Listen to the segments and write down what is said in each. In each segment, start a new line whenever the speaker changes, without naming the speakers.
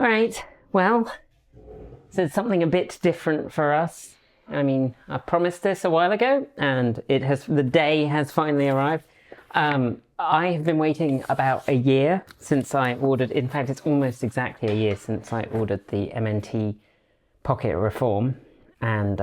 All right, well, so it's something a bit different for us. I mean, I promised this a while ago, and the day has finally arrived. I have been waiting about a year since I ordered, in fact, it's almost exactly a year since I ordered the MNT Pocket Reform. And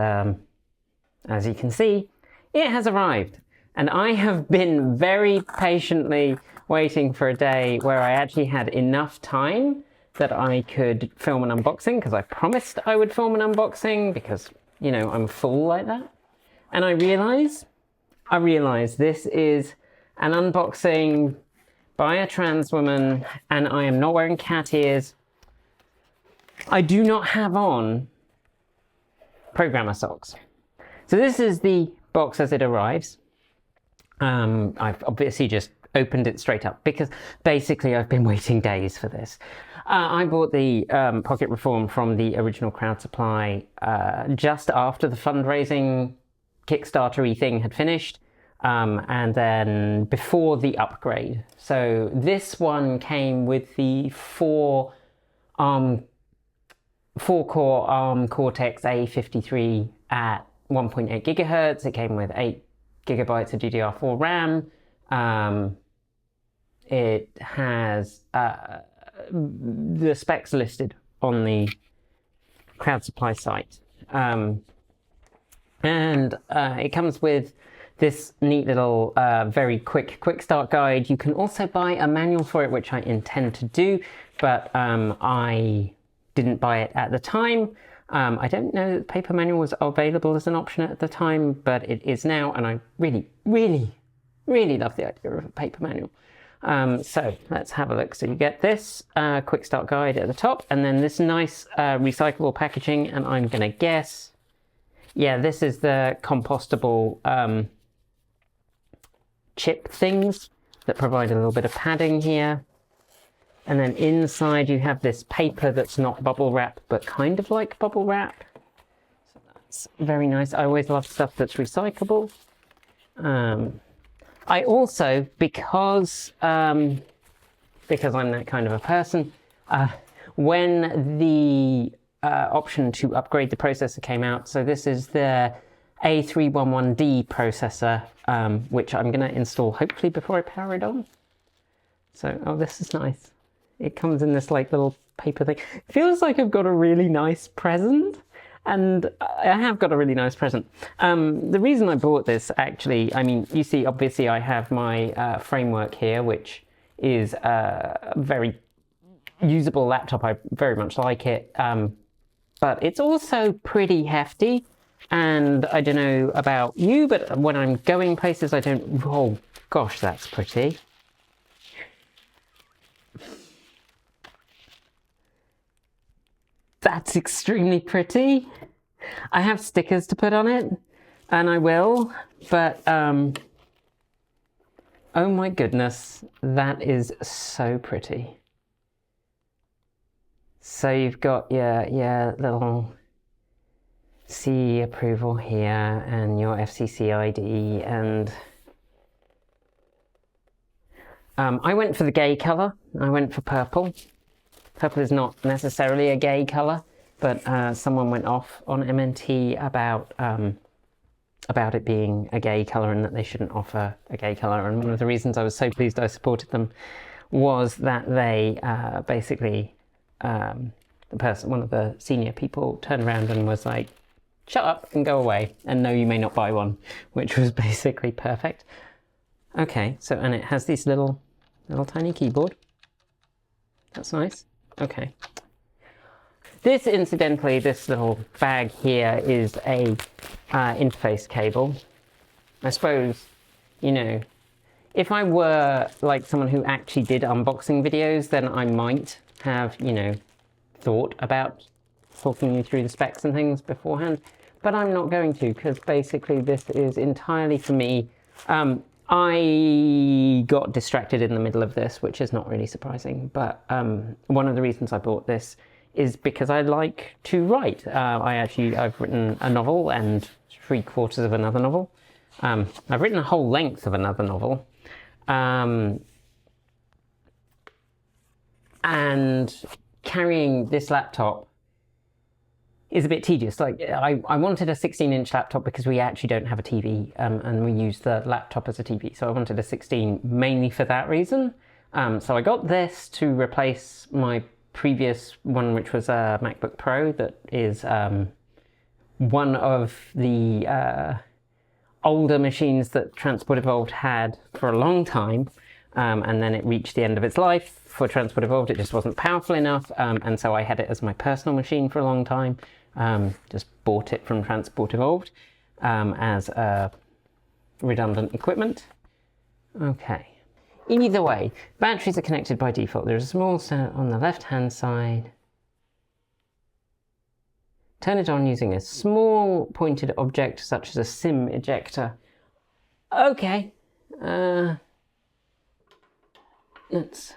as you can see, it has arrived. And I have been very patiently waiting for a day where I actually had enough time that I could film an unboxing, because I promised I would film an unboxing because, you know, I'm a fool like that. And I realize this is an unboxing by a trans woman, and I am not wearing cat ears. I do not have on programmer socks. So this is the box as it arrives. I've obviously just opened it straight up because basically I've been waiting days for this. I bought the Pocket Reform from the original crowd supply just after the fundraising Kickstarter-y thing had finished, and then before the upgrade. So this one came with the 4-core ARM Cortex A53 at 1.8 gigahertz. It came with 8 gigabytes of DDR4 RAM. It has the specs listed on the crowd supply site. And it comes with this neat little very quick start guide. You can also buy a manual for it, which I intend to do, but I didn't buy it at the time. I don't know that the paper manual was available as an option at the time, but it is now, and I really love the idea of a paper manual. So let's have a look. So you get this quick start guide at the top, and then this nice recyclable packaging, and I'm going to guess, yeah, this is the compostable chip things that provide a little bit of padding here. And then inside you have this paper that's not bubble wrap, but kind of like bubble wrap. So that's very nice. I always love stuff that's recyclable. I also, because I'm that kind of a person, when the option to upgrade the processor came out, so this is the A311D processor, which I'm going to install hopefully before I power it on. So, oh, this is nice. It comes in this like little paper thing. It feels like I've got a really nice present, and I have got a really nice present. The reason I bought this, actually, I mean, you see, obviously I have my framework here, which is a very usable laptop. I very much like it, but it's also pretty hefty. And I don't know about you, but when I'm going places, I don't, oh gosh, that's pretty. That's extremely pretty. I have stickers to put on it, and I will, but oh my goodness, that is so pretty. So you've got your little CE approval here, and your FCC ID, and I went for the gay colour. I went for purple. Purple is not necessarily a gay colour, but someone went off on MNT about it being a gay colour and that they shouldn't offer a gay colour. And one of the reasons I was so pleased I supported them was that they basically, one of the senior people turned around and was like, shut up and go away, and no, you may not buy one, which was basically perfect. Okay, so, and it has this little tiny keyboard. That's nice. Okay. This, incidentally, this little bag here is a interface cable. I suppose, you know, if I were like someone who actually did unboxing videos, then I might have, you know, thought about talking you through the specs and things beforehand, but I'm not going to, because basically this is entirely for me. I got distracted in the middle of this, which is not really surprising, but one of the reasons I bought this is because I like to write. I've written a novel and 3/4 of another novel. I've written a whole length of another novel. And carrying this laptop is a bit tedious. Like I wanted a 16-inch laptop because we actually don't have a TV, and we use the laptop as a TV. So I wanted a 16 mainly for that reason. So I got this to replace my previous one, which was a MacBook Pro that is one of the older machines that Transport Evolved had for a long time, and then it reached the end of its life for Transport Evolved. It just wasn't powerful enough, and so I had it as my personal machine for a long time. Just bought it from Transport Evolved as redundant equipment. Okay. Either way, batteries are connected by default. There's a small stand on the left-hand side. Turn it on using a small pointed object such as a SIM ejector. Okay. Let's...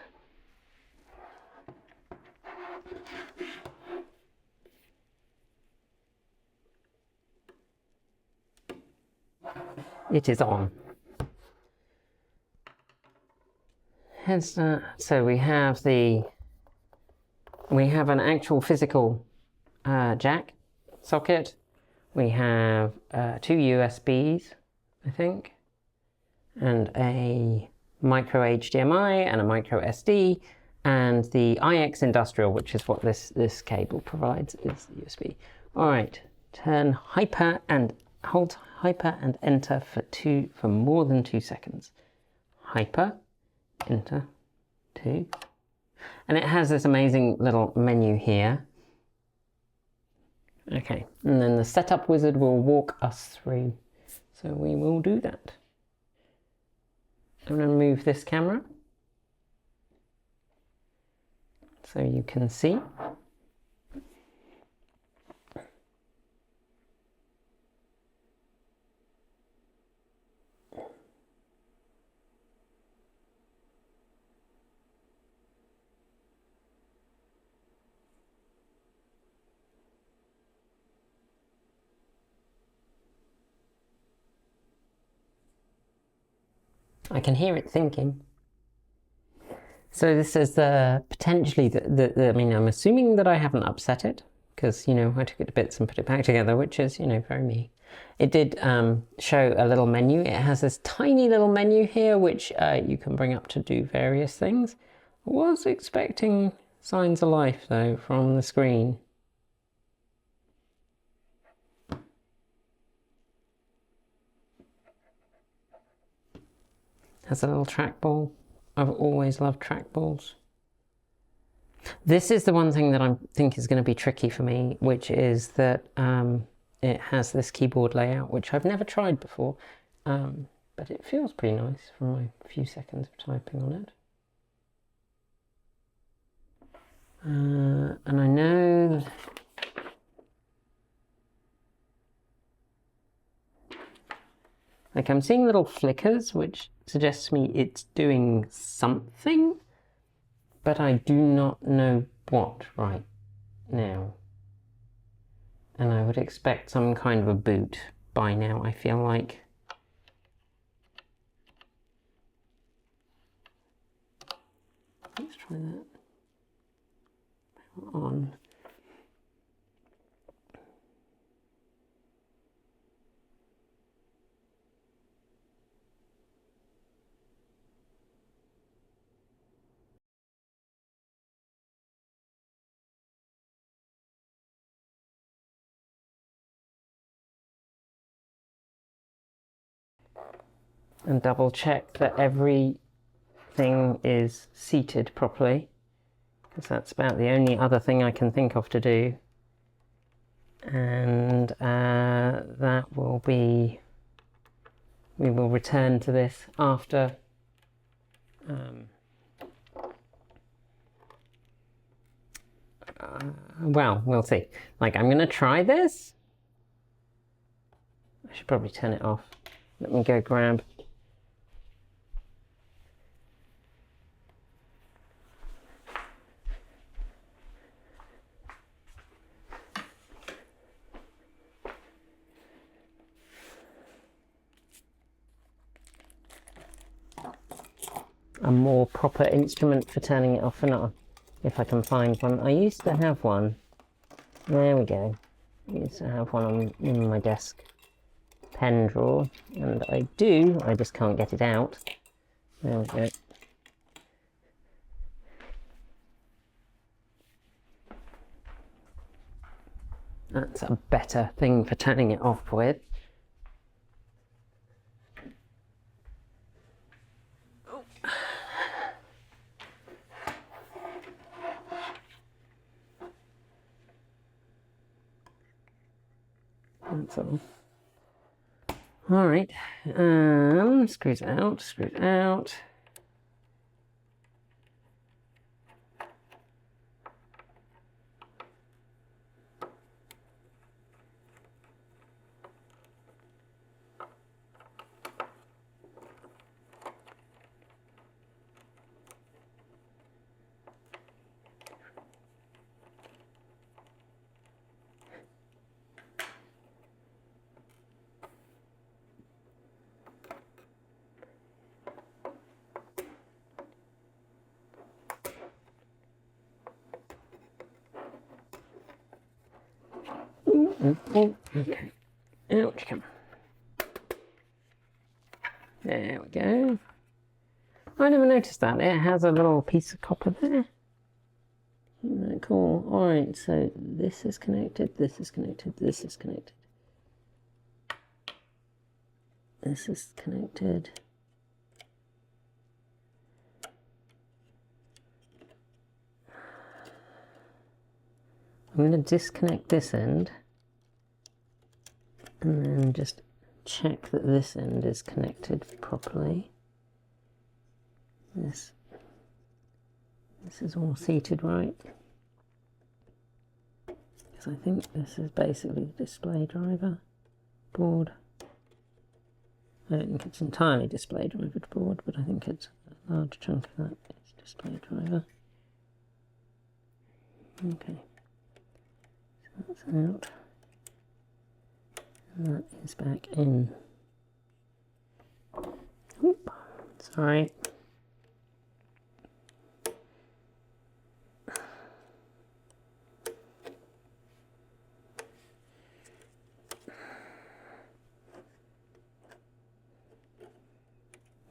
It is on. So we have an actual physical jack socket. We have 2 USBs, I think, and a micro HDMI and a micro SD, and the IX Industrial, which is what this cable provides, is USB. All right, turn hyper and hold hyper and enter for more than 2 seconds. Hyper, enter, 2, and it has this amazing little menu here. Okay, and then the setup wizard will walk us through, so we will do that. I'm going to move this camera so you can see. I can hear it thinking. So this is potentially I mean, I'm assuming that I haven't upset it, because, you know, I took it to bits and put it back together, which is, you know, very me. It did show a little menu. It has this tiny little menu here, which you can bring up to do various things. I was expecting signs of life, though, from the screen. Has a little trackball. I've always loved trackballs. This is the one thing that I think is going to be tricky for me, which is that it has this keyboard layout, which I've never tried before, but it feels pretty nice from my few seconds of typing on it. And I know like I'm seeing little flickers, which suggests to me it's doing something, but I do not know what right now. And I would expect some kind of a boot by now, I feel like. Let's try that. On. And double check that everything is seated properly, because that's about the only other thing I can think of to do. And that will be, we will return to this after well, we'll see. Like, I'm going to try this. I should probably turn it off. Let me go grab. A more proper instrument for turning it off and on. if I can find one. I used to have one. There we go. I used to have one in my desk pen drawer, and I just can't get it out. There we go. That's a better thing for turning it off with. That's all. All right, screws out, screws out. Oh, okay. Ouch, come. There we go. I never noticed that. It has a little piece of copper there. Isn't that cool? Alright, so this is connected, this is connected, this is connected. This is connected. I'm going to disconnect this end and then just check that this end is connected properly. This is all seated right, because I think this is basically the display driver board. I don't think it's entirely display driver board, but I think it's a large chunk of that is display driver. Okay. That's out, and that is back in. Oop, sorry.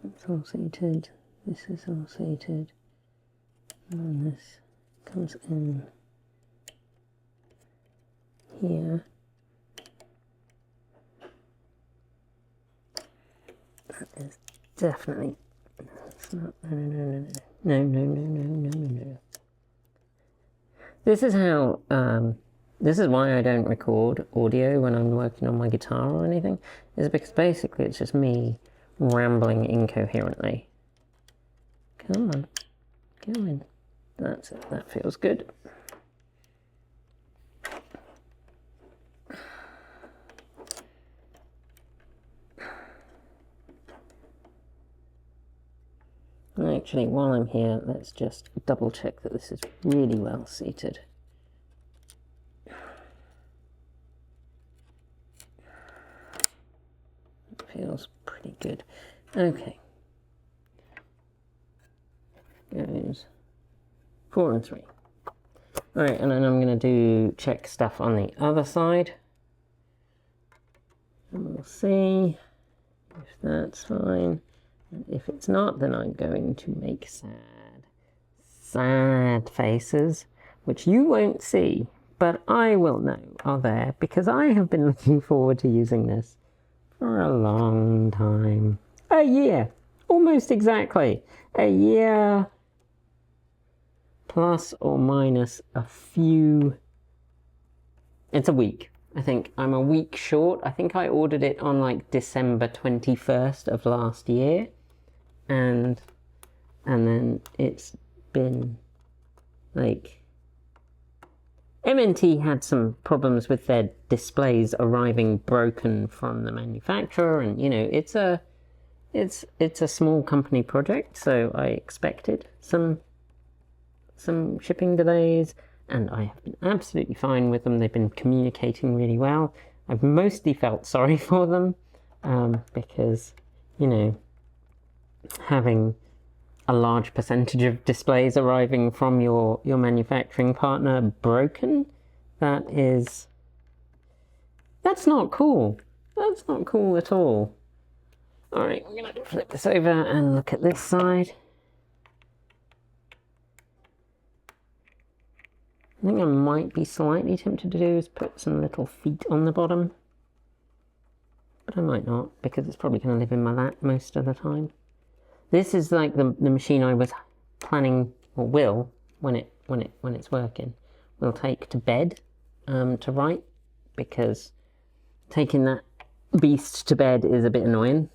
That's all seated, this is all seated, and then this comes in here. That is definitely, it's not, no. This is how, this is why I don't record audio when I'm working on my guitar or anything, is because basically it's just me rambling incoherently. Come on, go in. That's it, that feels good. Actually, while I'm here, let's just double check that this is really well seated. It feels pretty good. Okay. Goes 4 and 3. Alright, and then I'm going to check stuff on the other side. And we'll see if that's fine. And if it's not, then I'm going to make sad faces, which you won't see, but I will know are there, because I have been looking forward to using this for a long time. A year, almost exactly. A year plus or minus a few. It's a week. I think I'm a week short. I think I ordered it on like December 21st of last year. And then it's been like, MNT had some problems with their displays arriving broken from the manufacturer, and you know, it's a small company project, so I expected some shipping delays, and I have been absolutely fine with them. They've been communicating really well. I've mostly felt sorry for them, because, you know, having a large percentage of displays arriving from your manufacturing partner broken. That's not cool. That's not cool at all. All right, we're gonna flip this over and look at this side. I think I might be slightly tempted to do is put some little feet on the bottom, but I might not, because it's probably going to live in my lap most of the time. This is like the machine I was planning, or will, when it's working, will take to bed to write, because taking that beast to bed is a bit annoying.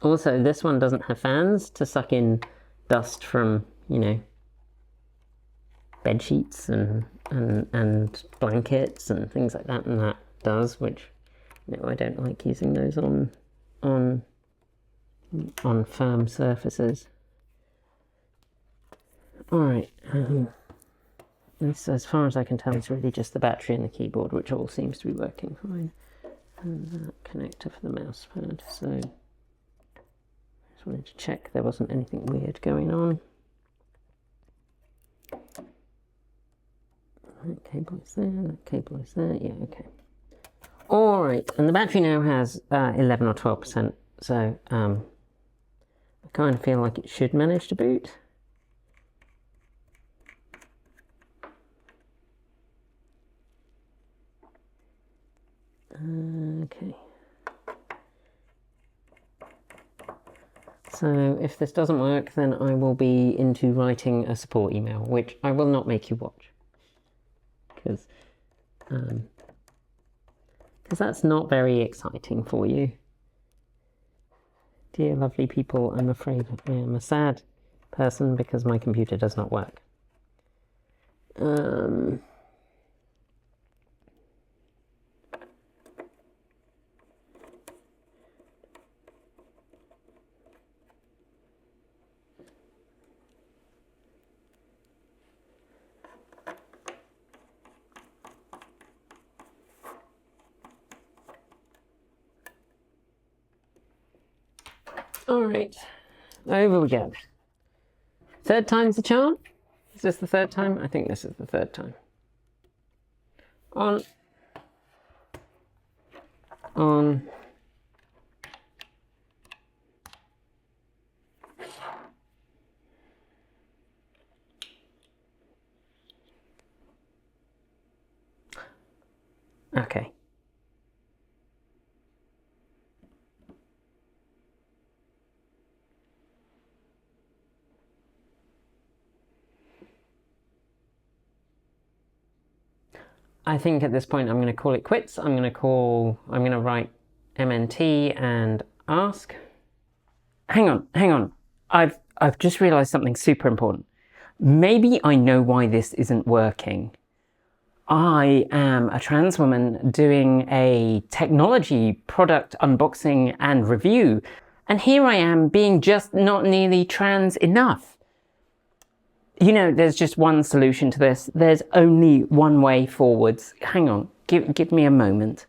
Also, this one doesn't have fans to suck in dust from, you know, bed sheets and blankets and things like that, and that does, which, you know, I don't like using those on firm surfaces. All right, this, as far as I can tell, is really just the battery and the keyboard, which all seems to be working fine, and that connector for the mouse pad. So just wanted to check there wasn't anything weird going on. That cable is there, that cable is there, yeah, okay. All right, and the battery now has 11 or 12%, so I kind of feel like it should manage to boot. Okay. So if this doesn't work, then I will be into writing a support email, which I will not make you watch, because that's not very exciting for you. Dear lovely people, I'm afraid I am a sad person because my computer does not work. All right, over we go. Third time's the charm? Is this the third time? I think this is the third time. On. Okay. I think at this point I'm going to call it quits. I'm going to write MNT and ask. Hang on. I've just realized something super important. Maybe I know why this isn't working. I am a trans woman doing a technology product unboxing and review, and here I am being just not nearly trans enough. You know, there's just one solution to this. There's only one way forwards. Hang on, give me a moment.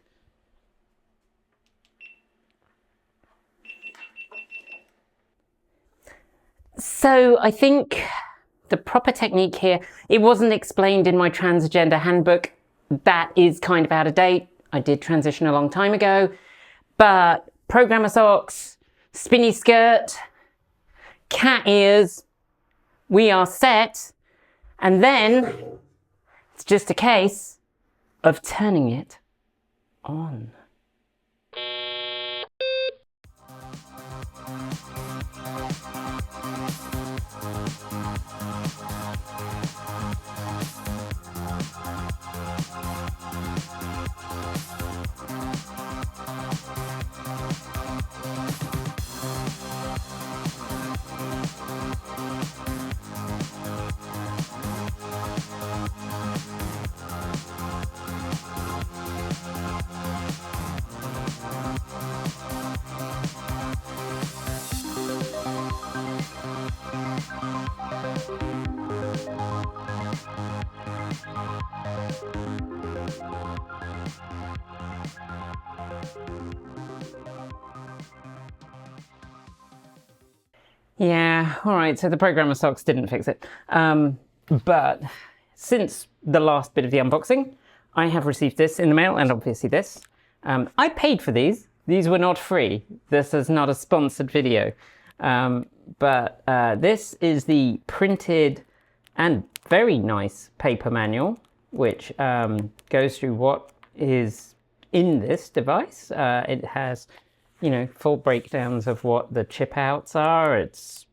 So I think the proper technique here, it wasn't explained in my transgender handbook. That is kind of out of date. I did transition a long time ago, but programmer socks, spinny skirt, cat ears, we are set, and then it's just a case of turning it on. Yeah, all right, so the programmer socks didn't fix it. But since the last bit of the unboxing, I have received this in the mail, and obviously this. I paid for these. These were not free. This is not a sponsored video. But this is the printed and very nice paper manual, which goes through what is in this device. It has, you know, full breakdowns of what the chip outs are. It's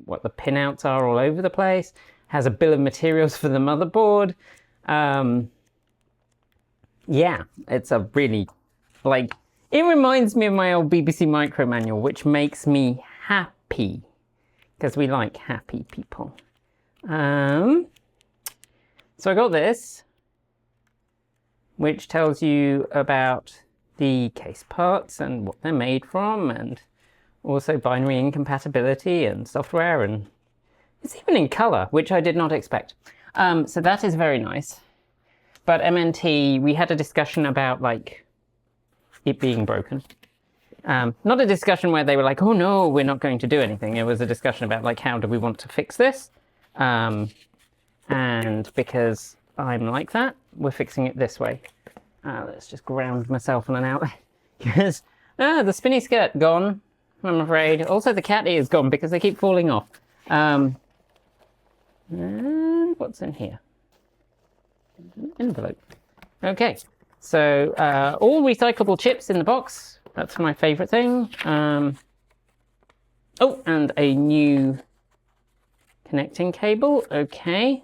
what the pin outs are all over the place. Has a bill of materials for the motherboard. Yeah, it's a really, like, it reminds me of my old BBC Micro manual, which makes me happy, because we like happy people. So I got this, which tells you about the case parts and what they're made from, and also binary incompatibility and software, and it's even in color, which I did not expect. So that is very nice. But MNT, we had a discussion about, like, it being broken. Not a discussion where they were like, oh no, we're not going to do anything. It was a discussion about, like, how do we want to fix this? And because I'm like that, we're fixing it this way. Let's just ground myself on an outlet. Because, the spinny skirt gone, I'm afraid. Also, the cat ears gone because they keep falling off. And what's in here? An envelope. Okay, so all recyclable chips in the box. That's my favourite thing. Oh, and a new connecting cable. Okay,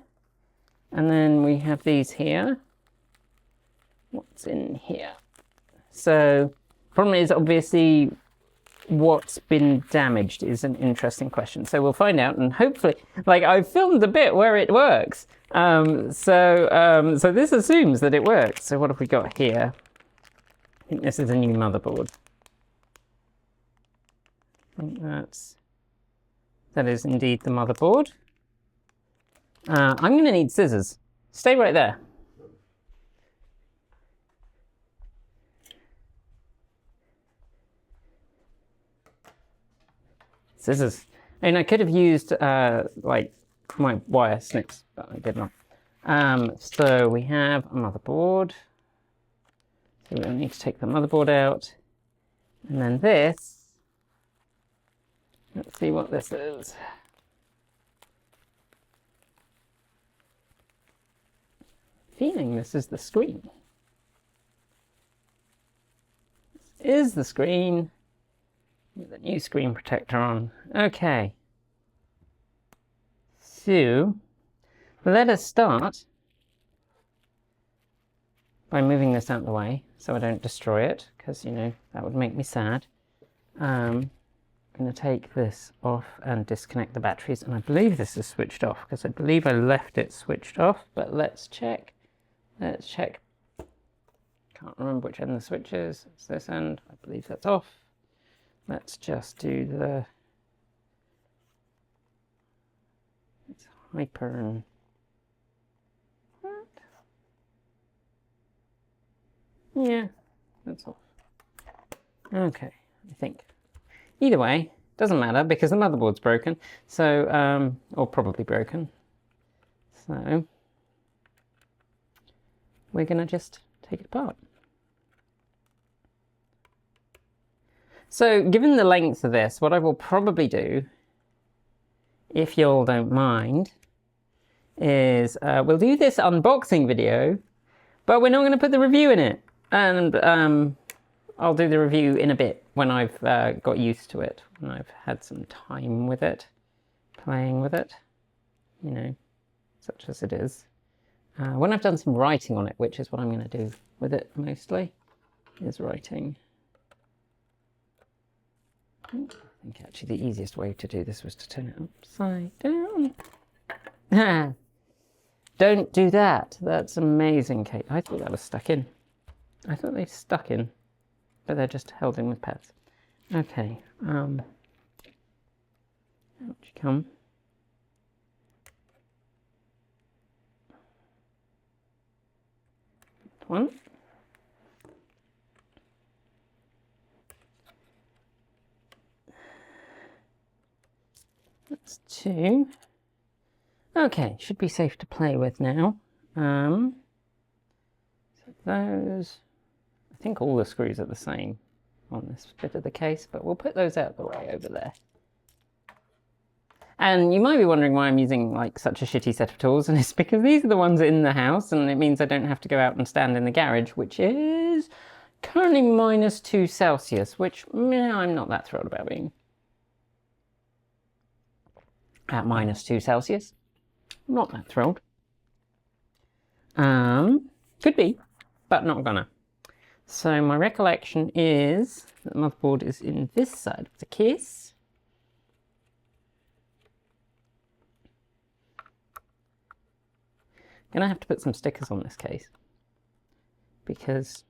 and then we have these here. What's in here? So, problem is obviously what's been damaged is an interesting question. So we'll find out, and hopefully, like, I filmed the bit where it works. So this assumes that it works. So what have we got here? I think this is a new motherboard. I think that is indeed the motherboard. I'm going to need scissors. Stay right there. Scissors. And I could have used like my wire snips, but I did not. So we have a motherboard. So we'll need to take the motherboard out. And then this, let's see what this is. Feeling this is the screen. This is the screen with a new screen protector on. Okay. So let us start by moving this out of the way so I don't destroy it, because, you know, that would make me sad. I'm going to take this off and disconnect the batteries, and I believe this is switched off because I believe I left it switched off, but let's check. Let's check. Can't remember which end the switch is. It's this end. I believe that's off. Let's just do the hyper and what? Yeah, that's off. Okay, I think. Either way, doesn't matter because the motherboard's broken. So, or probably broken. So, we're gonna just take it apart. So, given the length of this, what I will probably do, if you all don't mind, is we'll do this unboxing video, but we're not going to put the review in it. And I'll do the review in a bit when I've got used to it, when I've had some time with it, playing with it, you know, such as it is. When I've done some writing on it, which is what I'm going to do with it mostly, is writing. I think actually the easiest way to do this was to turn it upside down. Don't do that. That's amazing, Kate. I thought that was stuck in. I thought they stuck in, but they're just held in with pads. Okay. Out you come. One. That's 2. Okay, should be safe to play with now. So those, I think all the screws are the same on this bit of the case, but we'll put those out the way over there. And you might be wondering why I'm using like such a shitty set of tools, and it's because these are the ones in the house, and it means I don't have to go out and stand in the garage, which is currently -2 Celsius, which I'm not that thrilled about being at -2 Celsius. I'm not that thrilled. Could be, but not gonna. So my recollection is that the motherboard is in this side of the case. Gonna have to put some stickers on this case because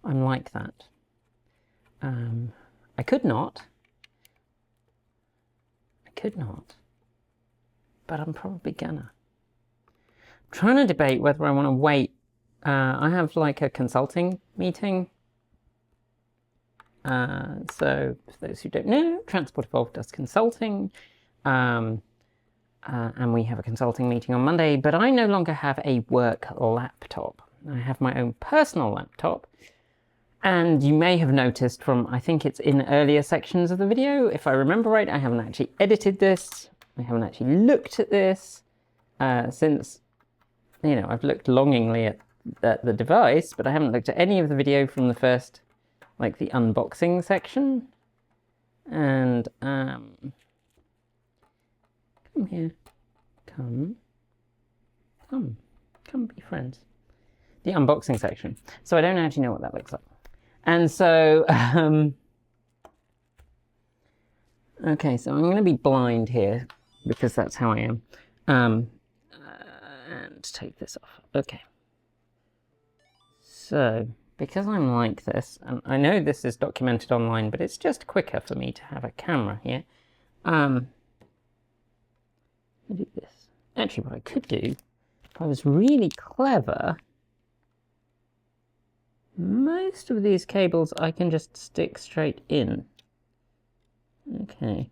I'm like that. I could not, but I'm probably gonna. I'm trying to debate whether I want to wait. I have like a consulting meeting. So for those who don't know, Transport Evolved does consulting. And we have a consulting meeting on Monday, but I no longer have a work laptop. I have my own personal laptop. And you may have noticed from, I think it's in earlier sections of the video, if I remember right, I haven't actually edited this. I haven't actually looked at this since, you know, I've looked longingly at the device, but I haven't looked at any of the video from the first, like the unboxing section. And, come here. Come be friends. The unboxing section. So I don't actually know what that looks like. And so, okay, so I'm going to be blind here because that's how I am. And take this off. Okay. So, because I'm like this, and I know this is documented online, but it's just quicker for me to have a camera here. Do this. Actually, what I could do, if I was really clever, most of these cables I can just stick straight in. Okay.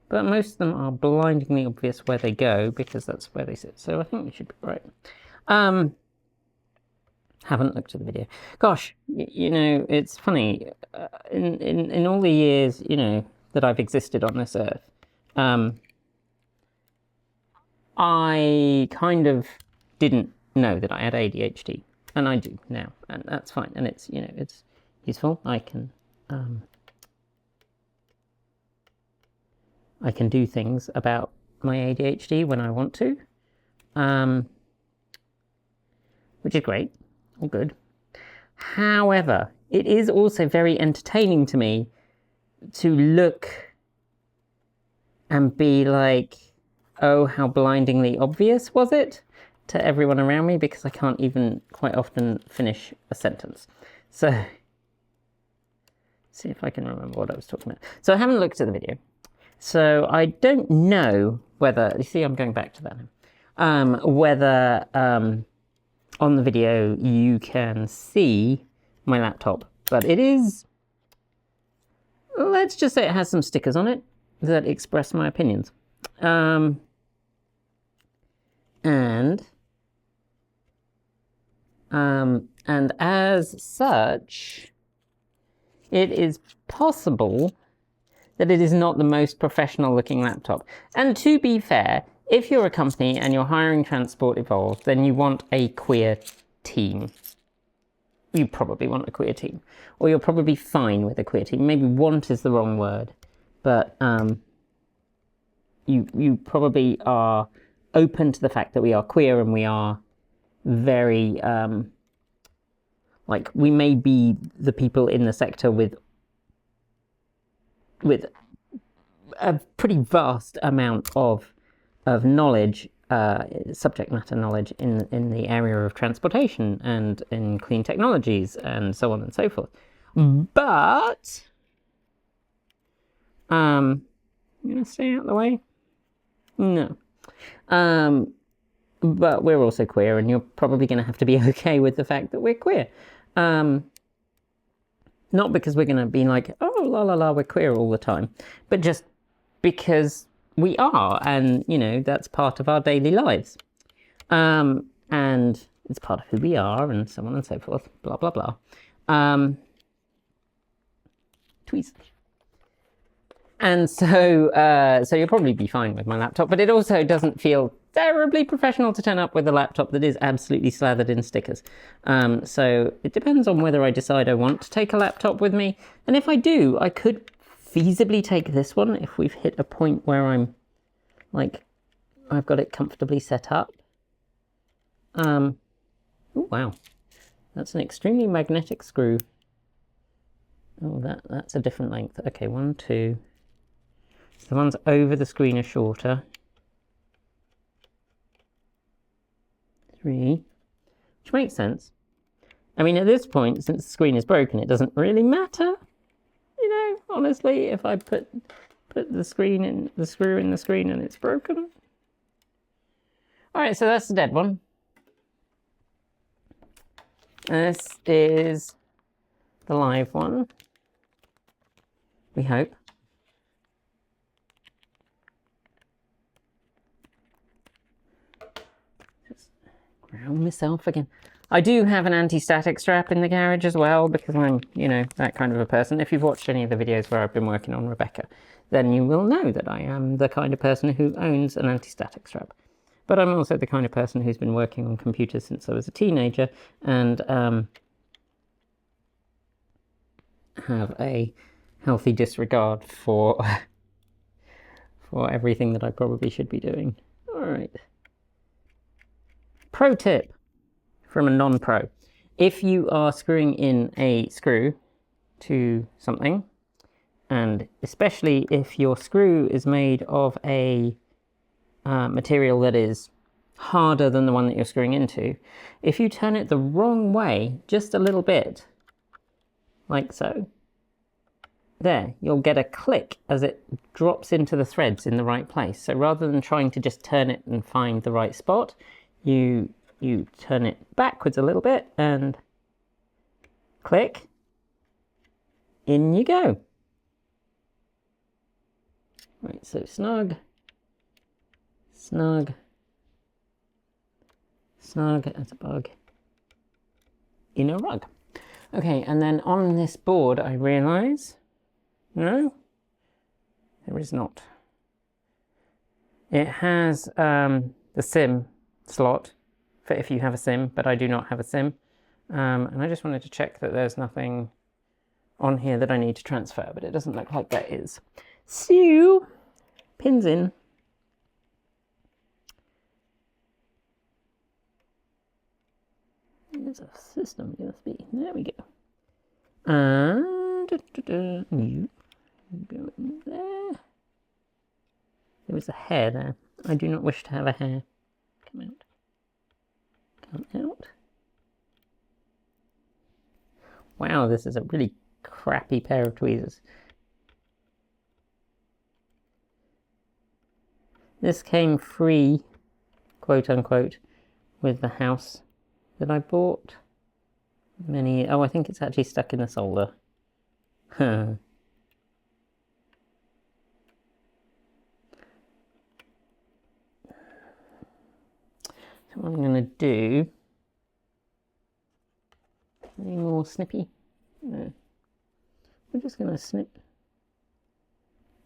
But most of them are blindingly obvious where they go because that's where they sit. So I think we should be right. Haven't looked at the video. Gosh, you know, it's funny. In all the years, you know, that I've existed on this earth, I kind of didn't know that I had ADHD, and I do now, and that's fine. And it's, you know, it's useful. I can do things about my ADHD when I want to, which is great, all good. However, it is also very entertaining to me to look and be like, oh, how blindingly obvious was it to everyone around me, because I can't even quite often finish a sentence. So, see if I can remember what I was talking about. So I haven't looked at the video. So I don't know whether, you see, I'm going back to that now, whether on the video you can see my laptop, but it is, let's just say it has some stickers on it that express my opinions. And as such, it is possible that it is not the most professional looking laptop. And to be fair, if you're a company and you're hiring Transport Evolved, then you want a queer team. You probably want a queer team. Or you're probably fine with a queer team. Maybe want is the wrong word. But you probably are open to the fact that we are queer and we are very, like, we may be the people in the sector with a pretty vast amount of knowledge, subject matter knowledge in the area of transportation and in clean technologies and so on and so forth. But I'm gonna stay out of the way. No. But we're also queer, and you're probably going to have to be okay with the fact that we're queer. Not because we're going to be like, oh, la la la, we're queer all the time, but just because we are, and, you know, that's part of our daily lives. And it's part of who we are, and so on and so forth, blah, blah, blah. Tweets. And so you'll probably be fine with my laptop, but it also doesn't feel terribly professional to turn up with a laptop that is absolutely slathered in stickers. So it depends on whether I decide I want to take a laptop with me. And if I do, I could feasibly take this one if we've hit a point where I'm like, I've got it comfortably set up. Oh, wow. That's an extremely magnetic screw. Oh, that's a different length. Okay, 1, 2. So the ones over the screen are shorter. 3, which makes sense. I mean, at this point, since the screen is broken, it doesn't really matter. You know, honestly, if I put the screw in the screen and it's broken. All right, so that's the dead one. This is the live one. We hope. Just ground myself again. I do have an anti-static strap in the garage as well because I'm, you know, that kind of a person. If you've watched any of the videos where I've been working on Rebecca, then you will know that I am the kind of person who owns an anti-static strap. But I'm also the kind of person who's been working on computers since I was a teenager and have a healthy disregard for everything that I probably should be doing. All right. Pro tip from a non-pro. If you are screwing in a screw to something, and especially if your screw is made of a material that is harder than the one that you're screwing into, if you turn it the wrong way, just a little bit, like so, there, you'll get a click as it drops into the threads in the right place. So rather than trying to just turn it and find the right spot, you turn it backwards a little bit and click, in you go. Right, so snug, snug, snug as a bug in a rug. Okay, and then on this board I realise, no, there is not. It has the SIM slot for if you have a SIM, but I do not have a SIM. And I just wanted to check that there's nothing on here that I need to transfer, but it doesn't look like there is. So, pins in. There's a system USB. There we go. And you go in there. There was a hair there. I do not wish to have a hair come out. Come out. Wow, this is a really crappy pair of tweezers. This came free, quote unquote, with the house that I bought. Oh, I think it's actually stuck in the solder. Huh. So what I'm going to do... Any more snippy? No. We're just going to snip.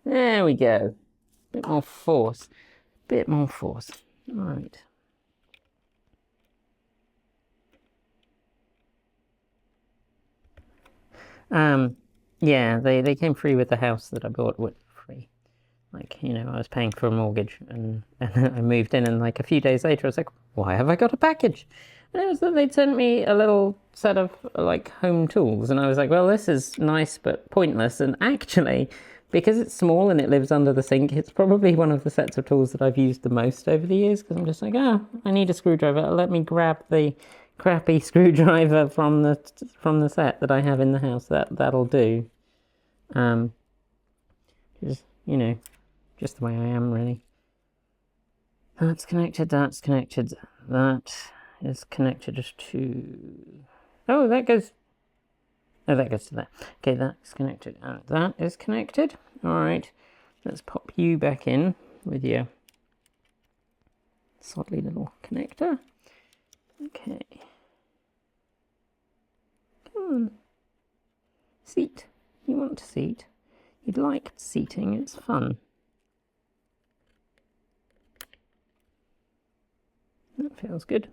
There we go. Bit more force. Bit more force. All right. Yeah, they came free with the house that I bought with free. Like, you know, I was paying for a mortgage and I moved in and like a few days later I was like, why have I got a package? And it was that they'd sent me a little set of like home tools and I was like, well, this is nice but pointless, and actually, because it's small and it lives under the sink, it's probably one of the sets of tools that I've used the most over the years, because I'm just like, oh, I need a screwdriver, let me grab the crappy screwdriver from the set that I have in the house. That'll do. Just, you know, just the way I am, really. That's connected, that is connected to... Oh, that goes... Oh, that goes to there. Okay, that's connected. That is connected. All right, let's pop you back in with your soddly little connector. Okay. Come on. Seat. You want to seat. You'd like seating. It's fun. That feels good.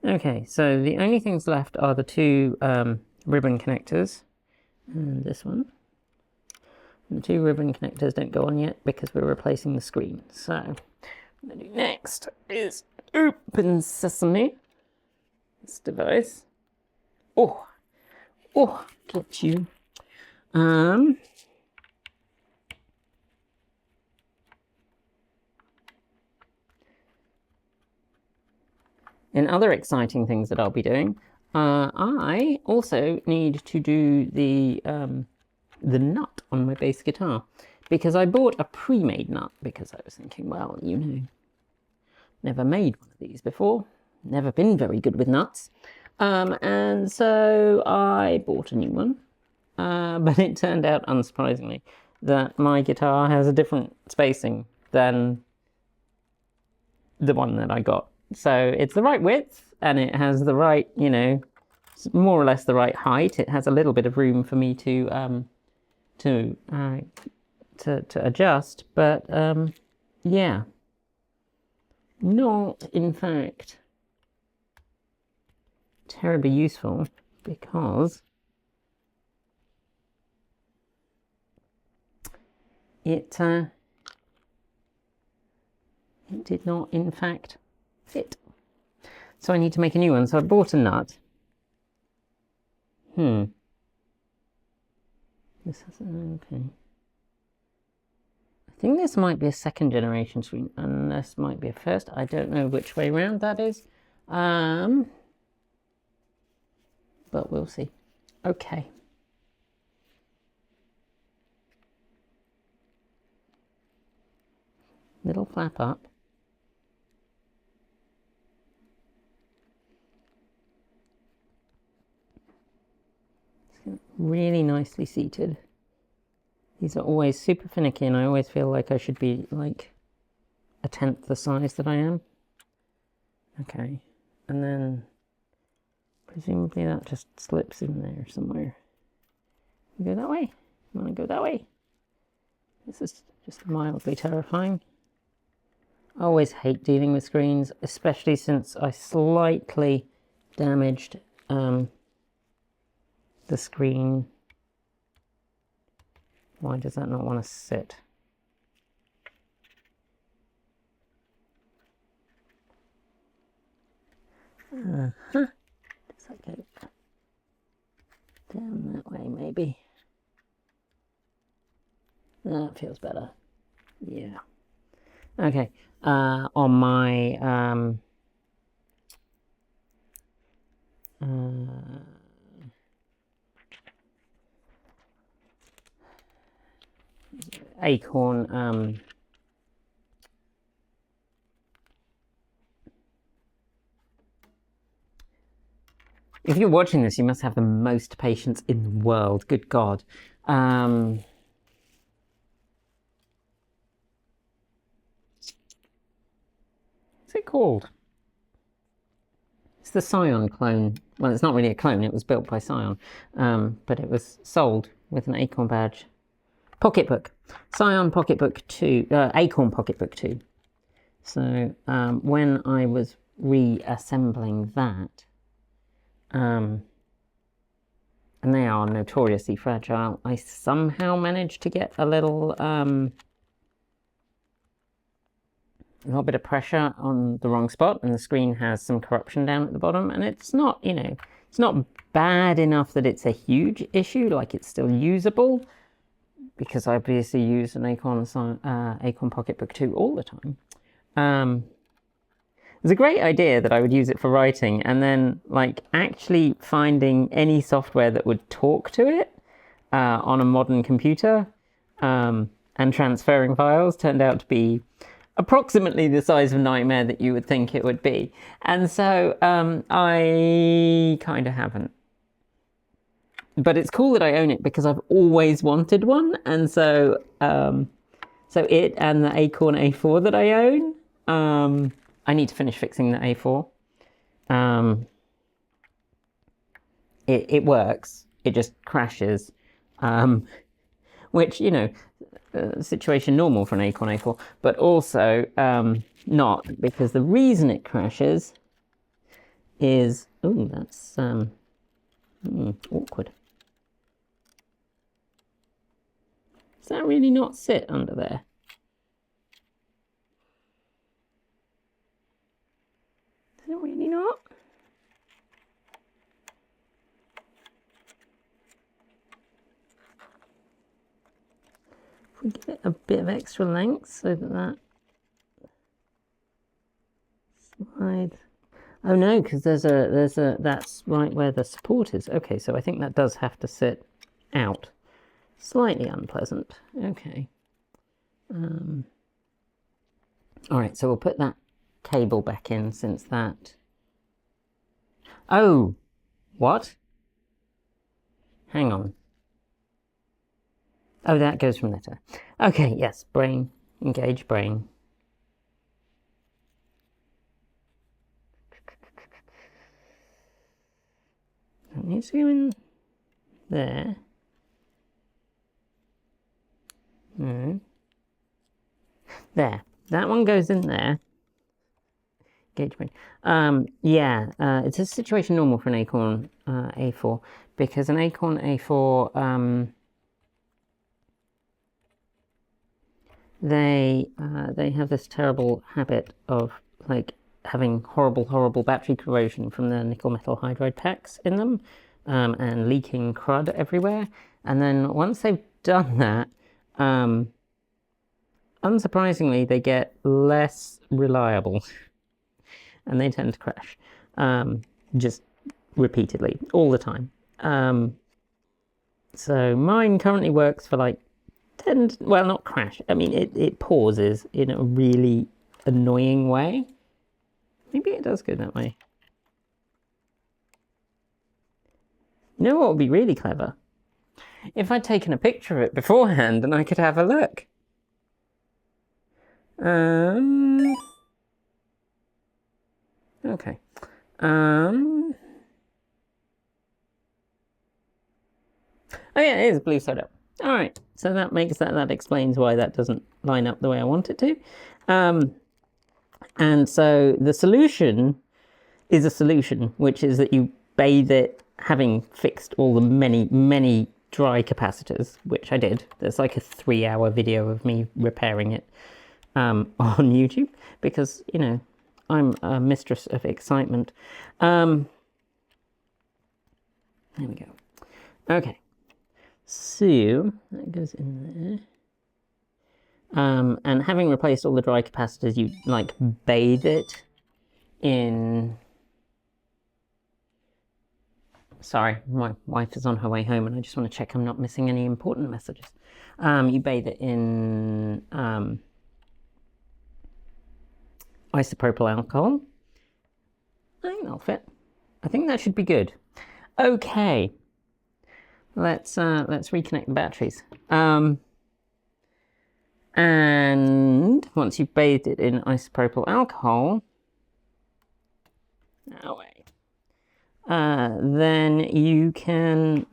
Okay, so the only things left are the two ribbon connectors and this one. And the two ribbon connectors don't go on yet because we're replacing the screen. So what I'm going to do next is open sesame. This device. Oh, get you. In other exciting things that I'll be doing, I also need to do the nut on my bass guitar, because I bought a pre-made nut because I was thinking, well, you know, never made one of these before, never been very good with nuts, and so I bought a new one, but it turned out, unsurprisingly, that my guitar has a different spacing than the one that I got. So it's the right width and it has the right, you know, more or less the right height. It has a little bit of room for me to adjust, but yeah, not in fact terribly useful, because it did not in fact fit. So I need to make a new one. So I bought a nut. This is okay. I think this might be a second generation screen, and this might be a first. I don't know which way round that is. But we'll see. Okay. Little flap up. Really nicely seated. These are always super finicky, and I always feel like I should be like a tenth the size that I am. Okay, and then presumably that just slips in there somewhere. You go that way? You want to go that way? This is just mildly terrifying. I always hate dealing with screens, especially since I slightly damaged the screen. Why does that not want to sit? Does that go down that way, maybe? That feels better. Yeah. Okay. On my Acorn if you're watching this, you must have the most patience in the world. Good God. What's it called? It's the Scion clone. Well, it's not really a clone. It was built by Scion, but it was sold with an Acorn badge. Pocketbook. Scion Pocketbook 2. Acorn Pocketbook 2. So when I was reassembling that, and they are notoriously fragile, I somehow managed to get a little bit of pressure on the wrong spot, and the screen has some corruption down at the bottom, and it's not, you know, it's not bad enough that it's a huge issue. Like, it's still usable, because I obviously use an Acorn Pocketbook 2 all the time. It's a great idea that I would use it for writing, and then like actually finding any software that would talk to it on a modern computer and transferring files turned out to be approximately the size of nightmare that you would think it would be. And so I kind of haven't but it's cool that I own it because I've always wanted one, and so it and the Acorn A4 that I own. I need to finish fixing the A4. It works. It just crashes, which, you know, situation normal for an Acorn A4, but also not, because the reason it crashes is, oh, that's awkward. Does that really not sit under there? Does it really not? If we give it a bit of extra length so that slides. Oh no, because there's a that's right where the support is. Okay, so I think that does have to sit out. Slightly unpleasant. Okay. All right, so we'll put that cable back in since that. Oh, what? Hang on. Oh, that goes from there to there. Okay, yes, brain. Engage brain. That needs to go in there. No. There. That one goes in there. Engage brain. Yeah, it's a situation normal for an Acorn A4, because an Acorn A4 they have this terrible habit of like having horrible battery corrosion from the nickel metal hydride packs in them, and leaking crud everywhere. And then once they've done that, unsurprisingly, they get less reliable and they tend to crash, just repeatedly, all the time. So mine currently works for like 10, well, not crash. I mean, it pauses in a really annoying way. Maybe it does go that way. You know what would be really clever? If I'd taken a picture of it beforehand and I could have a look. Okay. Oh yeah, it is blue side up. All right, so that makes that explains why that doesn't line up the way I want it to. And so the solution is a solution, which is that you bathe it, having fixed all the many dry capacitors, which I did. There's like a 3-hour video of me repairing it on YouTube, because, you know, I'm a mistress of excitement. There we go. Okay. So that goes in there. And having replaced all the dry capacitors, you like bathe it in. Sorry, my wife is on her way home and I just want to check I'm not missing any important messages. You bathe it in isopropyl alcohol. I think that'll fit. I think that should be good. Okay. Let's reconnect the batteries. And once you've bathed it in isopropyl alcohol, then you can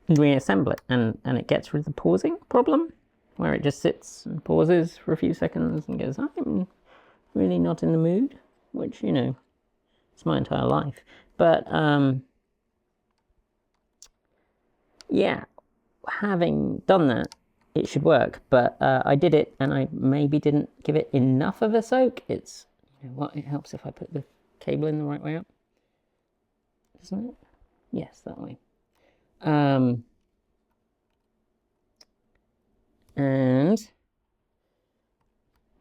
reassemble it, and it gets rid of the pausing problem, where it just sits and pauses for a few seconds and goes, I'm really not in the mood, which, you know, it's my entire life. But yeah, having done that, it should work. But I did it and I maybe didn't give it enough of a soak. It's, you know what, it helps if I put the cable in the right way up, doesn't it? Yes, that way. And there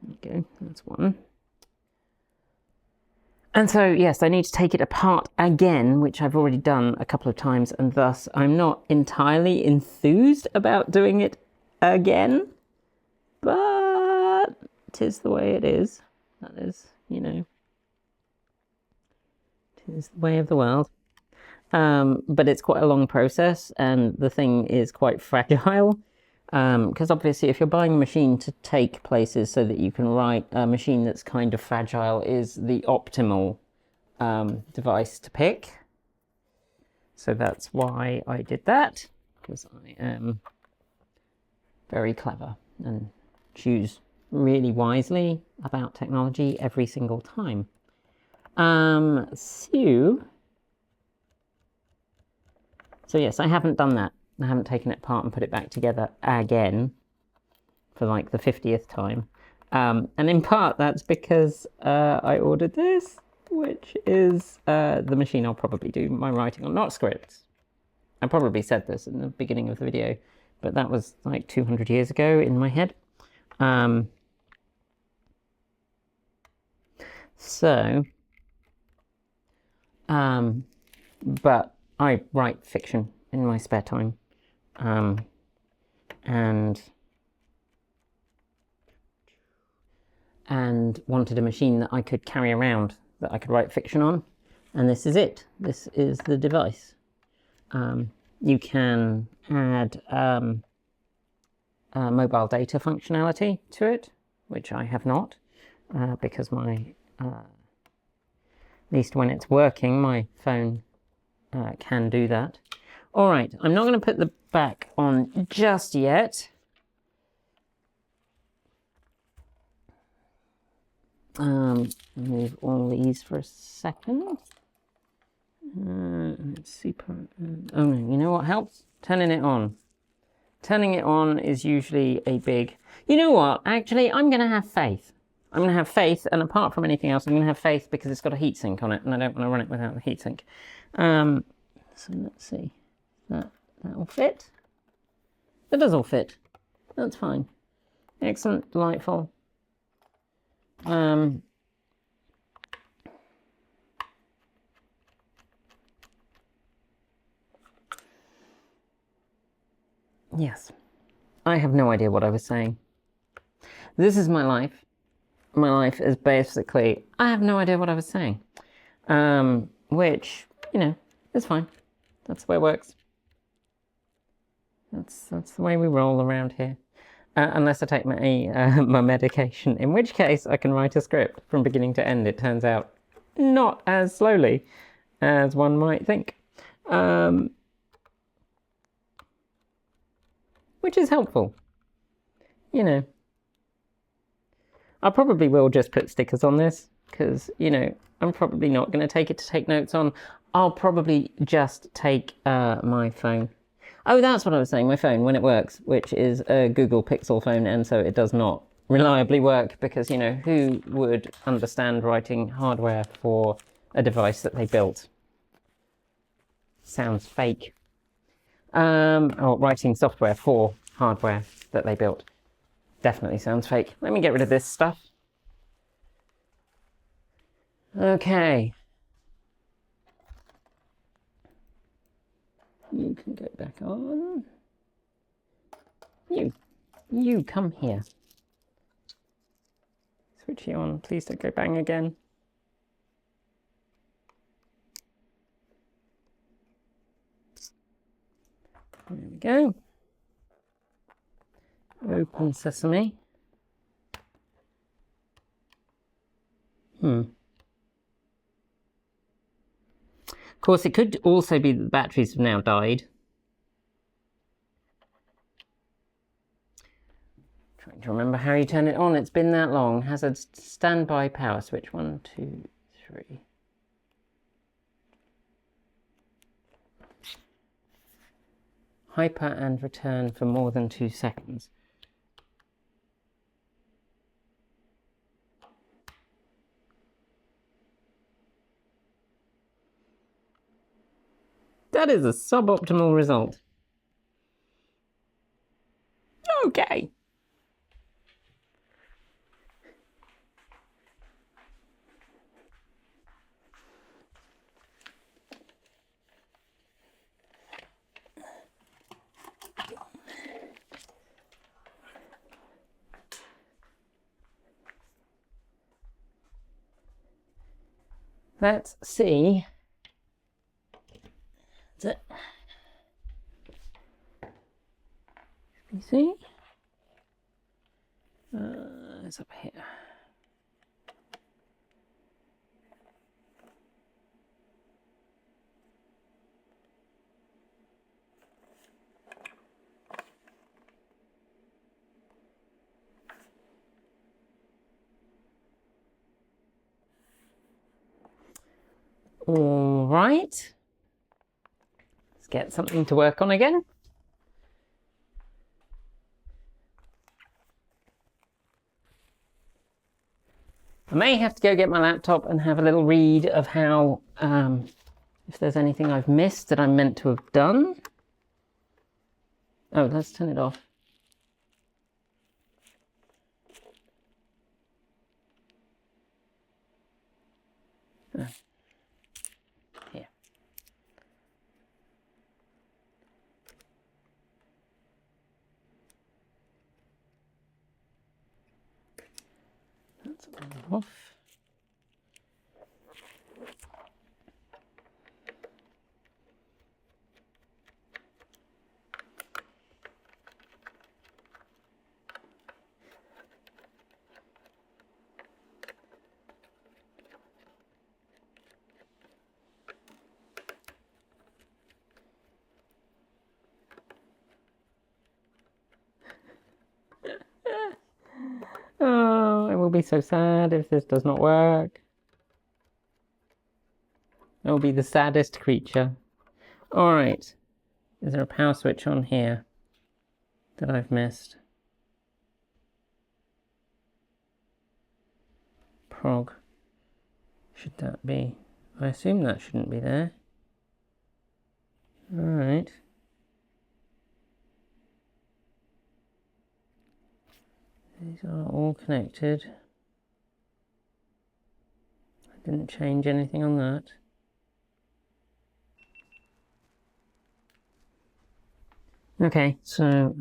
we go, that's one. And so, yes, I need to take it apart again, which I've already done a couple of times, and thus I'm not entirely enthused about doing it again, but 'tis the way it is. That is, you know, is the way of the world. But it's quite a long process, and the thing is quite fragile. Because obviously if you're buying a machine to take places so that you can write, a machine that's kind of fragile is the optimal device to pick. So that's why I did that, because I am very clever and choose really wisely about technology every single time. So yes, I haven't done that. I haven't taken it apart and put it back together again for like the 50th time. And in part that's because I ordered this, which is the machine I'll probably do my writing on, not scripts. I probably said this in the beginning of the video, but that was like 200 years ago in my head. But I write fiction in my spare time, and wanted a machine that I could carry around, that I could write fiction on, and this is it. This is the device. You can add mobile data functionality to it, which I have not, because my, at least when it's working, my phone can do that. All right, I'm not going to put the back on just yet. Move all these for a second. It's super. Oh no, you know what helps? Turning it on. Turning it on is usually a big. You know what? Actually, I'm going to have faith. I'm going to have faith, and apart from anything else, I'm going to have faith because it's got a heatsink on it, and I don't want to run it without the heatsink. So let's see. That will fit. That does all fit. That's fine. Excellent, delightful. Yes. I have no idea what I was saying. This is my life. My life is basically, I have no idea what I was saying. Which, you know, is fine. That's the way it works. That's the way we roll around here. Unless I take my my medication, in which case I can write a script from beginning to end, it turns out. Not as slowly as one might think. Which is helpful. You know. I probably will just put stickers on this, because, you know, I'm probably not going to take it to take notes on. I'll probably just take my phone. Oh, that's what I was saying, my phone, when it works, which is a Google Pixel phone, and so it does not reliably work, because, you know, who would understand writing hardware for a device that they built? Sounds fake. Or writing software for hardware that they built. Definitely sounds fake. Let me get rid of this stuff. Okay. You can go back on. You come here. Switch you on. Please don't go bang again. There we go. Open sesame. Of course, it could also be that the batteries have now died. Trying to remember how you turn it on. It's been that long. Has a standby power switch. 1, 2, 3. Hyper and return for more than 2 seconds. That is a suboptimal result. Okay. Let's see That's it. You see? It's up here. All right. Let's get something to work on again. I may have to go get my laptop and have a little read of how, if there's anything I've missed that I'm meant to have done. Oh, let's turn it off. Here. That's off. Oh, I will be so sad if this does not work. I will be the saddest creature. All right. Is there a power switch on here that I've missed? Prog. Should that be? I assume that shouldn't be there. All right. These are all connected. I didn't change anything on that. Okay, so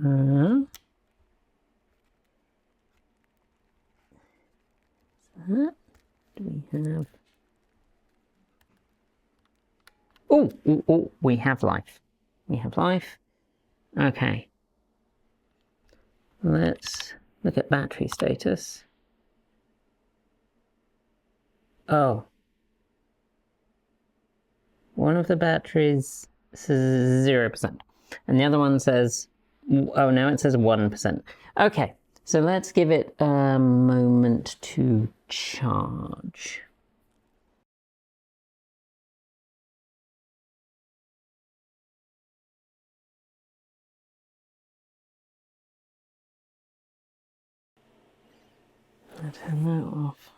that do we have? Oh, we have life. We have life. Okay. Let's look at battery status. Oh. One of the batteries says 0%. And the other one says, oh no, it says 1%. Okay, so let's give it a moment to charge. I'll turn that off.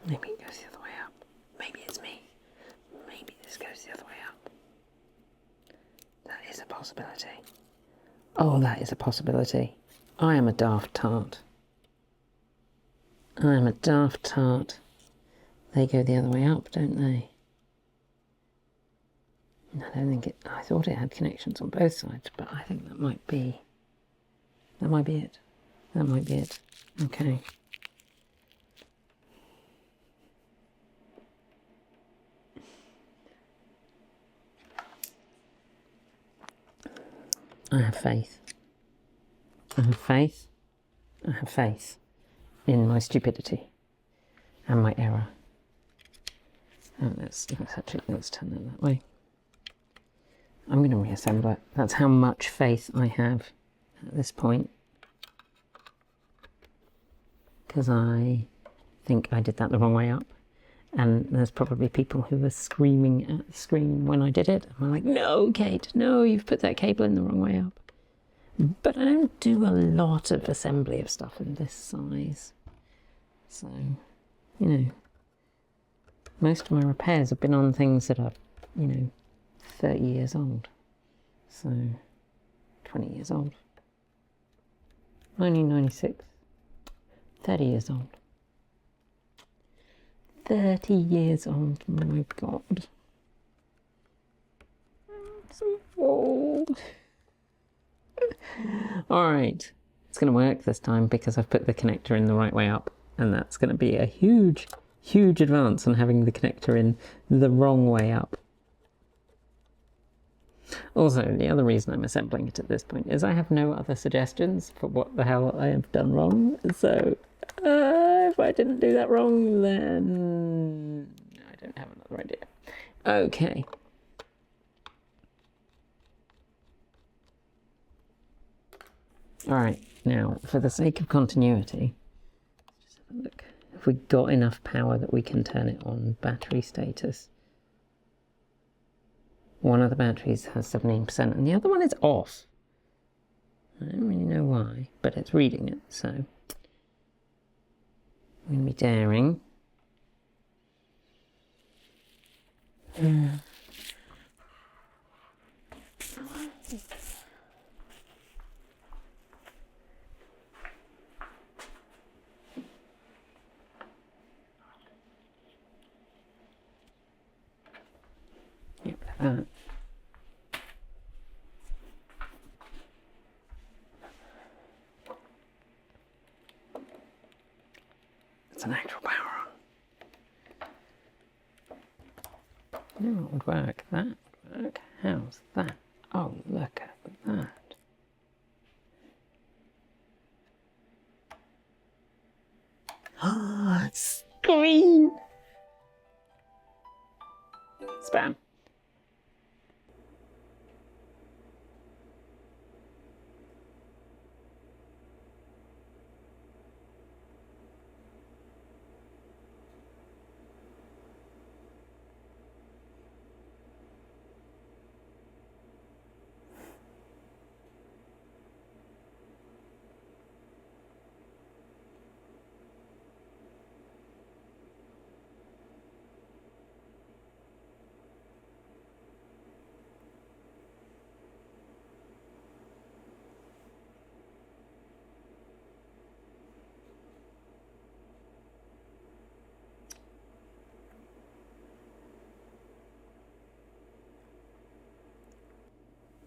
Maybe it goes the other way up. Maybe it's me. Maybe this goes the other way up. That is a possibility. Oh, that is a possibility. I am a daft tart. I am a daft tart. They go the other way up, don't they? I don't think it... I thought it had connections on both sides, but I think that might be... That might be it. That might be it. Okay. I have faith. I have faith. I have faith in my stupidity and my error. And let's turn it that way. I'm going to reassemble it. That's how much faith I have at this point. Because I think I did that the wrong way up. And there's probably people who were screaming at the screen when I did it. I'm like, no, Kate, no, you've put that cable in the wrong way up. But I don't do a lot of assembly of stuff in this size. So, you know, most of my repairs have been on things that are, you know, 30 years old. So, 20 years old. 1996. 30 years old. 30 years old, my God. I'm so old. Alright, it's going to work this time because I've put the connector in the right way up, and that's going to be a huge, huge advance on having the connector in the wrong way up. Also, the other reason I'm assembling it at this point is I have no other suggestions for what the hell I have done wrong, so if I didn't do that wrong, then I don't have another idea. Okay. Alright, now, for the sake of continuity, let's just have a look. Have we got enough power that we can turn it on battery status? One of the batteries has 17% and the other one is off. I don't really know why, but it's reading it, so I'm going to be daring. Yep, that. It's an actual power on. No, it would work. That would work. How's that? Oh, look at that. Ah, screen! Spam.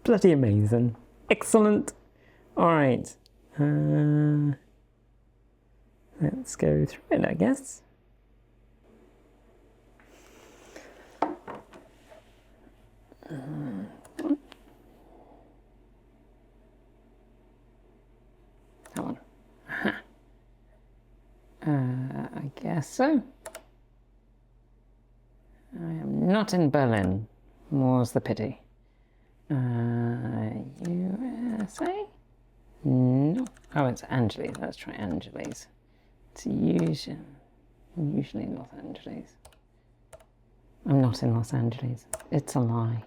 Bloody amazing. Excellent. Alright. Let's go through it, I guess. Come on. I guess so. I am not in Berlin. More's the pity. USA? No. Oh, it's Angeles. Let's try Angeles. It's usually Los Angeles. I'm not in Los Angeles. It's a lie.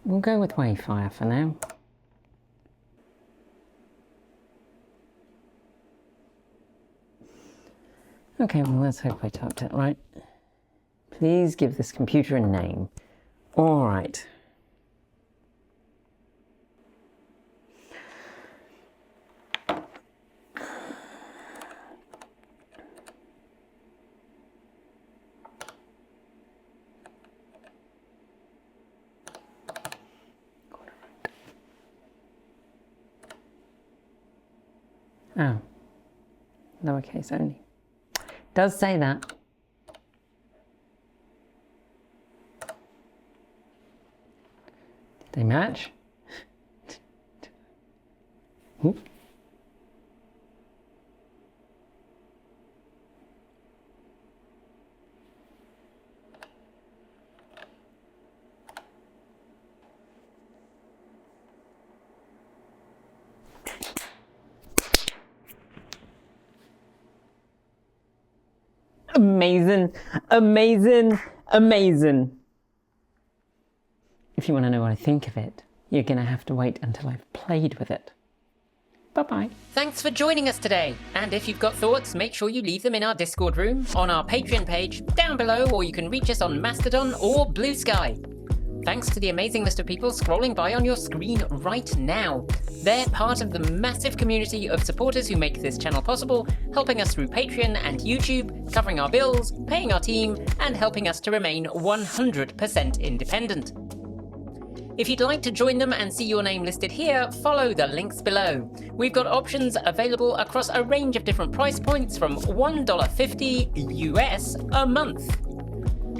We'll go with Wayfire for now. Okay, well, let's hope I typed it right. Please give this computer a name. All right. Oh, lowercase only. Does say that. They match. Ooh. Amazing, amazing, amazing. If you want to know what I think of it, you're going to have to wait until I've played with it. Bye-bye.
Thanks for joining us today. And if you've got thoughts, make sure you leave them in our Discord room, on our Patreon page, down below, or you can reach us on Mastodon or Blue Sky. Thanks to the amazing list of people scrolling by on your screen right now. They're part of the massive community of supporters who make this channel possible, helping us through Patreon and YouTube, covering our bills, paying our team, and helping us to remain 100% independent. If you'd like to join them and see your name listed here, follow the links below. We've got options available across a range of different price points from $1.50 US a month.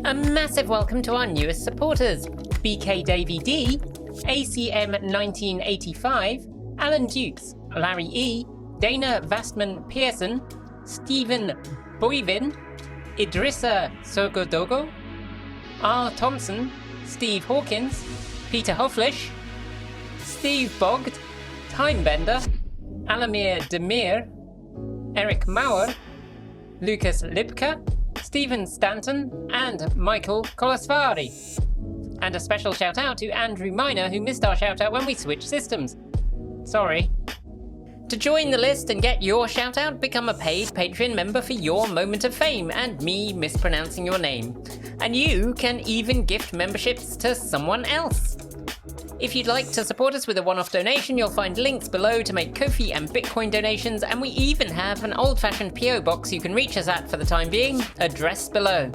A massive welcome to our newest supporters: BK Davey D, ACM 1985, Alan Dukes, Larry E, Dana Vastman Pearson, Stephen Boivin, Idrissa Sogodogo, R. Thompson, Steve Hawkins, Peter Hoflish, Steve Bogd, Timebender, Alamir Demir, Eric Maurer, Lucas Lipka, Stephen Stanton, and Michael Kolasvari. And a special shout out to Andrew Miner, who missed our shout out when we switched systems. Sorry. To join the list and get your shout out, become a paid Patreon member for your moment of fame and me mispronouncing your name. And you can even gift memberships to someone else. If you'd like to support us with a one-off donation, you'll find links below to make Ko-fi and Bitcoin donations, and we even have an old-fashioned PO box you can reach us at for the time being, addressed below.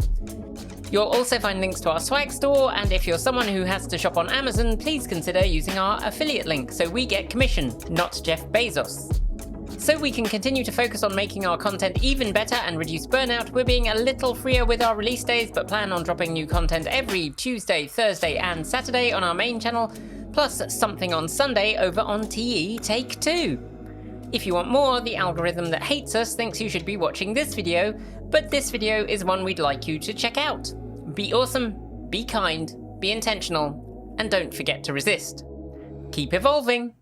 You'll also find links to our swag store, and if you're someone who has to shop on Amazon, please consider using our affiliate link so we get commission, not Jeff Bezos. So we can continue to focus on making our content even better and reduce burnout, we're being a little freer with our release days, but plan on dropping new content every Tuesday, Thursday, and Saturday on our main channel, plus something on Sunday over on TE Take 2. If you want more, the algorithm that hates us thinks you should be watching this video, but this video is one we'd like you to check out. Be awesome, be kind, be intentional, and don't forget to resist. Keep evolving!